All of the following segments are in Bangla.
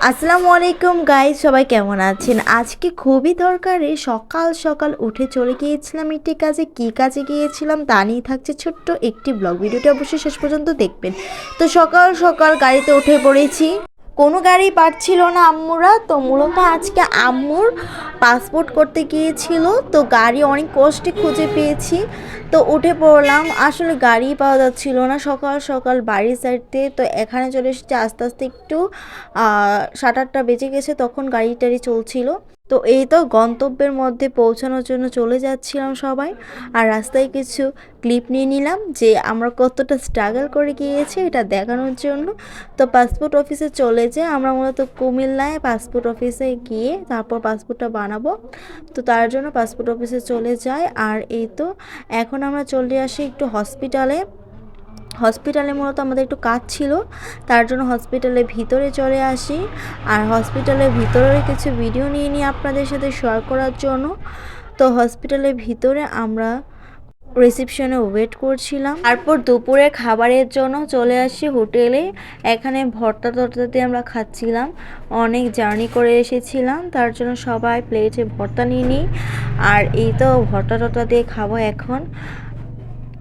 আসসালামু আলাইকুম গাইস, সবাই কেমন আছেন? আজকে খুবই দরকারি সকাল সকাল উঠে চলে গিয়েছিলাম একটি কাজে। কি কাজে গিয়েছিলাম তা নিয়ে থাকছে ছোট্ট একটি ব্লগ। ভিডিওটি অবশ্যই শেষ পর্যন্ত দেখবেন। তো সকাল সকাল গাড়িতে উঠে পড়েছি। কোনো গাড়ি পাচ্ছিল না আম্মুরা, তো মূলত আজকে আম্মুর পাসপোর্ট করতে গিয়েছিল, তো গাড়ি অনেক কষ্টে খুঁজে পেয়েছি। তো উঠে পড়লাম, আসলে গাড়ি পাওয়া যাচ্ছিল না সকাল সকাল বাড়ির সাইডতে। তো এখানে চলে এসেছি আস্তে আস্তে, একটু 7-8টা বেজে গেছে, তখন গাড়ি টাড়ি চলছিল। তো এই তো গন্তব্যের মধ্যে পৌঁছানোর জন্য চলে যাচ্ছিলাম সবাই। আর রাস্তায় কিছু ক্লিপ নিয়ে নিলাম যে আমরা কতটা স্ট্রাগল করে গিয়েছি এটা দেখানোর জন্য। তো পাসপোর্ট অফিসে চলে যেয়ে আমরা মূলত কুমিল্লায় পাসপোর্ট অফিসে গিয়ে তারপর পাসপোর্টটা বানাবো। তো তার জন্য পাসপোর্ট অফিসে চলে যাই। আর এই তো এখন আমরা চলে আসি একটু হসপিটালে মূলত আমাদের একটু কাজ ছিল, তার জন্য হসপিটালের ভিতরে চলে আসি। আর হসপিটালের ভিতরে কিছু ভিডিও নিয়ে নিই আপনাদের সাথে শেয়ার করার জন্য। তো হসপিটালের ভিতরে আমরা রিসেপশনে ওয়েট করছিলাম। তারপর দুপুরে খাবারের জন্য চলে আসি হোটেলে। এখানে ভর্তা টর্তা দিয়ে আমরা খাচ্ছিলাম, অনেক জার্নি করে এসেছিলাম, তার জন্য সবাই প্লেটে ভর্তা নিয়ে নিই। আর এই তো ভর্তা টর্তা দিয়ে খাবো এখন।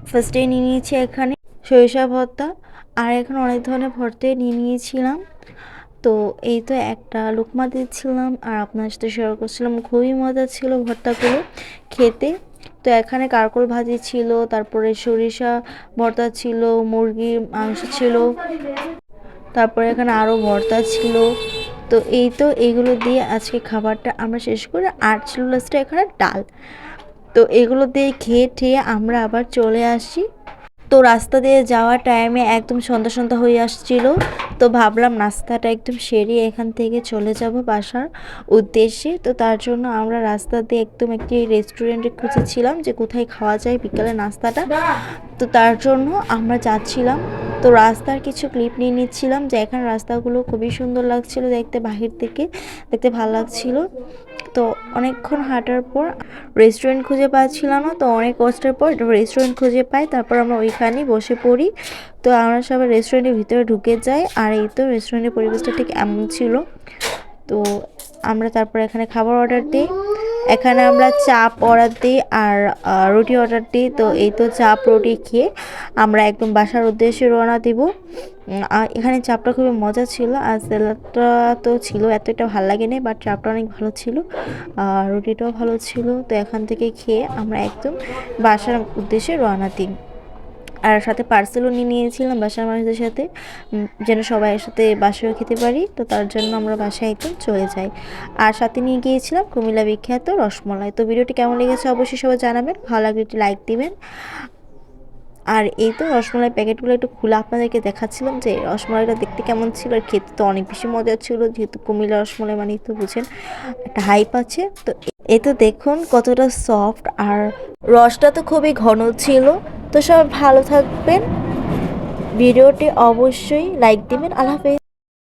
ফার্স্টে নিয়ে নিয়েছি এখানে সরিষা ভর্তা, আর এখন অনেক ধরনের ভর্তাই নিয়ে নিয়েছিলাম। তো এই তো একটা লুকমা দিচ্ছিলাম আর আপনার সাথে শেয়ার করছিলাম। খুবই মজা ছিল ভর্তাগুলো খেতে। তো এখানে কারকল ভাজি ছিল, তারপরে সরিষা ভর্তা ছিল, মুরগির মাংস ছিল, তারপরে এখানে আরও ভর্তা ছিল। তো এই তো এইগুলো দিয়ে আজকে খাবারটা আমরা শেষ করে, আর ছিল লাস্টে এখানে ডাল। তো এগুলো দিয়ে খেয়ে ঠেয়ে আমরা আবার চলে আসি। তো রাস্তা দিয়ে যাওয়ার টাইমে একদম সন্ধ্যা সন্ধ্যা হয়ে আসছিল। তো ভাবলাম নাস্তাটা একদম সেরিয়ে এখান থেকে চলে যাব বাসার উদ্দেশ্যে। তো তার জন্য আমরা রাস্তা দিয়ে একদম একটি রেস্টুরেন্টে খুঁজেছিলাম যে কোথায় খাওয়া যায় বিকালে নাস্তাটা। তো তার জন্য আমরা যাচ্ছিলাম। তো রাস্তার কিছু ক্লিপ নিয়ে নিচ্ছিলাম, যে এখানে রাস্তাগুলো খুবই সুন্দর লাগছিল দেখতে, বাহির থেকে দেখতে ভালো লাগছিল। তো অনেকক্ষণ হাঁটার পর রেস্টুরেন্ট খুঁজে পাচ্ছিলাম না, তো অনেক কষ্টের পর একটা রেস্টুরেন্ট খুঁজে পাই, তারপর আমরা ওইখানেই বসে পড়ি। তো আমরা সবাই রেস্টুরেন্টের ভিতরে ঢুকে যাই। আর এই তো রেস্টুরেন্টের পরিবেশটা ঠিক এমন ছিল। তো আমরা তারপর এখানে খাবার অর্ডার দিই। এখানে আমরা চাপ অর্ডার দিই আর রুটি অর্ডার দিই। তো এই তো চাপ রুটি খেয়ে আমরা একদম বাসার উদ্দেশ্যে রওনা দিব। এখানে চাপটা খুবই মজা ছিল, আর স্যালাডটা তো ছিল এতটা ভালো লাগেনি, বাট চাপটা অনেক ভালো ছিল, আর রুটিটাও ভালো ছিল। তো এখান থেকে খেয়ে আমরা একদম বাসার উদ্দেশ্যে রওনা দিই। আর সাথে পার্সেলও নিয়ে নিয়েছিলাম বাসার মানুষদের সাথে, যেন সবাই একসাথে বাসায়ও খেতে পারি। তো তার জন্য আমরা বাসায় একদম চলে যাই। আর সাথে নিয়ে গিয়েছিলাম কুমিল্লা বিখ্যাত রসমলাই। তো ভিডিওটি কেমন লেগেছে অবশ্যই সবাই জানাবেন, ভালো লাগলে একটি লাইক দিবেন। আর এই তো রসমলাই প্যাকেটগুলো একটু খুলে আপনাদেরকে দেখাচ্ছিলাম যে রসমালাইটা দেখতে কেমন ছিল, আর খেতে তো অনেক বেশি মজা ছিল, যেহেতু কুমিল্লা রসমালাই মানে তো বুঝেন একটা হাইপ আছে। তো এই তো দেখুন কতটা সফট, আর রসটা তো খুবই ঘন ছিল। তো সবাই ভালো থাকবেন, ভিডিওটি অবশ্যই লাইক দিবেন। আল্লাহ হাফেজ।